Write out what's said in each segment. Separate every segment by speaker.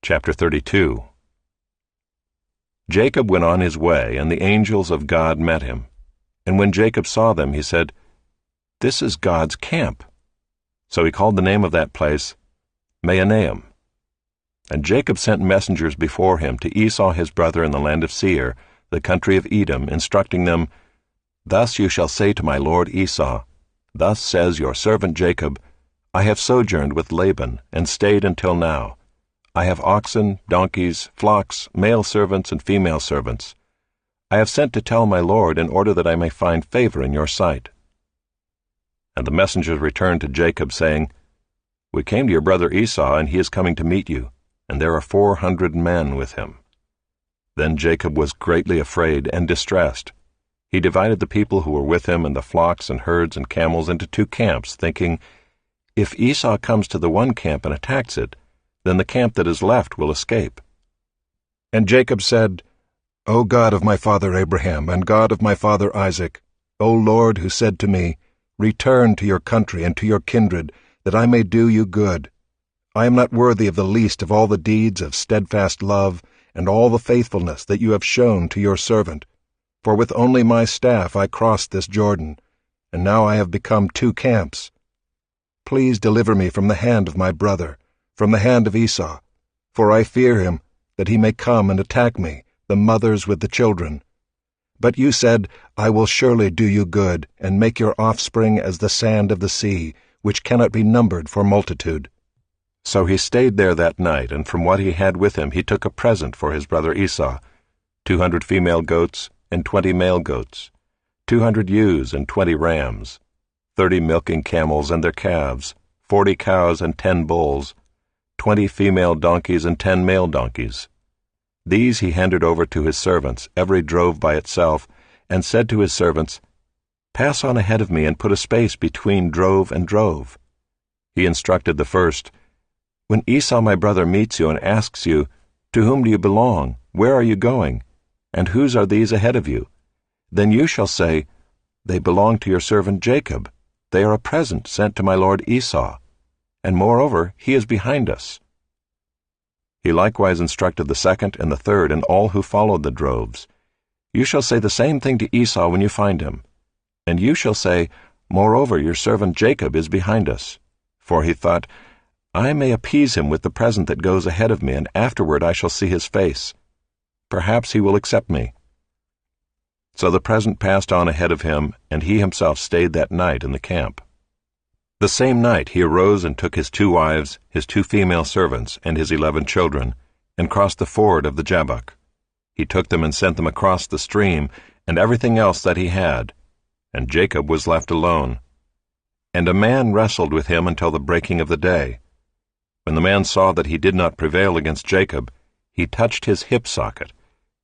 Speaker 1: Chapter 32. Jacob went on his way, and the angels of God met him. And when Jacob saw them, he said, "This is God's camp." So he called the name of that place Mahanaim. And Jacob sent messengers before him to Esau his brother in the land of Seir, the country of Edom, instructing them, "Thus you shall say to my lord Esau, Thus says your servant Jacob, I have sojourned with Laban, and stayed until now. I have oxen, donkeys, flocks, male servants and female servants. I have sent to tell my lord in order that I may find favor in your sight." And the messengers returned to Jacob, saying, "We came to your brother Esau, and he is coming to meet you, and there are 400 men with him." Then Jacob was greatly afraid and distressed. He divided the people who were with him and the flocks and herds and camels into 2 camps, thinking, "If Esau comes to the one camp and attacks it, then the camp that is left will escape." And Jacob said, "O God of my father Abraham, and God of my father Isaac, O Lord, who said to me, Return to your country and to your kindred, that I may do you good. I am not worthy of the least of all the deeds of steadfast love and all the faithfulness that you have shown to your servant. For with only my staff I crossed this Jordan, and now I have become 2 camps. Please deliver me from the hand of my brother, from the hand of Esau, for I fear him, that he may come and attack me, the mothers with the children. But you said, I will surely do you good, and make your offspring as the sand of the sea, which cannot be numbered for multitude." So he stayed there that night, and from what he had with him he took a present for his brother Esau, 200 female goats and 20 male goats, 200 ewes and 20 rams, 30 milking camels and their calves, 40 cows and 10 bulls, 20 female donkeys and 10 male donkeys. These he handed over to his servants, every drove by itself, and said to his servants, "Pass on ahead of me and put a space between drove and drove." He instructed the first, "When Esau my brother meets you and asks you, 'To whom do you belong? Where are you going? And whose are these ahead of you?' Then you shall say, 'They belong to your servant Jacob. They are a present sent to my lord Esau. And moreover, he is behind us.'" He likewise instructed the second and the third and all who followed the droves. "You shall say the same thing to Esau when you find him. And you shall say, 'Moreover, your servant Jacob is behind us.' For he thought, I may appease him with the present that goes ahead of me, and afterward I shall see his face. Perhaps he will accept me." So the present passed on ahead of him, and he himself stayed that night in the camp. The same night he arose and took his 2 wives, his 2 female servants, and his 11 children, and crossed the ford of the Jabbok. He took them and sent them across the stream, and everything else that he had, and Jacob was left alone. And a man wrestled with him until the breaking of the day. When the man saw that he did not prevail against Jacob, he touched his hip socket,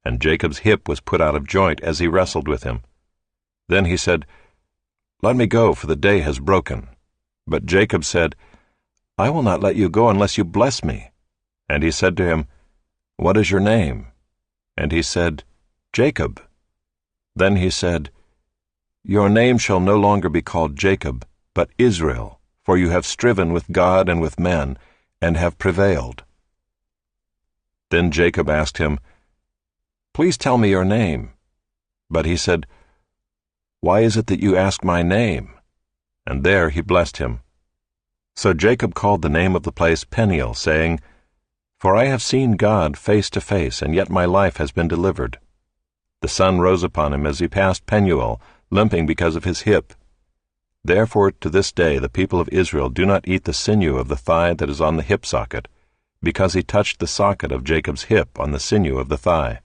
Speaker 1: and Jacob's hip was put out of joint as he wrestled with him. Then he said, "Let me go, for the day has broken." But Jacob said, "I will not let you go unless you bless me." And he said to him, "What is your name?" And he said, "Jacob." Then he said, "Your name shall no longer be called Jacob, but Israel, for you have striven with God and with men, and have prevailed." Then Jacob asked him, "Please tell me your name." But he said, "Why is it that you ask my name?" And there he blessed him. So Jacob called the name of the place Peniel, saying, "For I have seen God face to face, and yet my life has been delivered." The sun rose upon him as he passed Penuel, limping because of his hip. Therefore to this day the people of Israel do not eat the sinew of the thigh that is on the hip socket, because he touched the socket of Jacob's hip on the sinew of the thigh.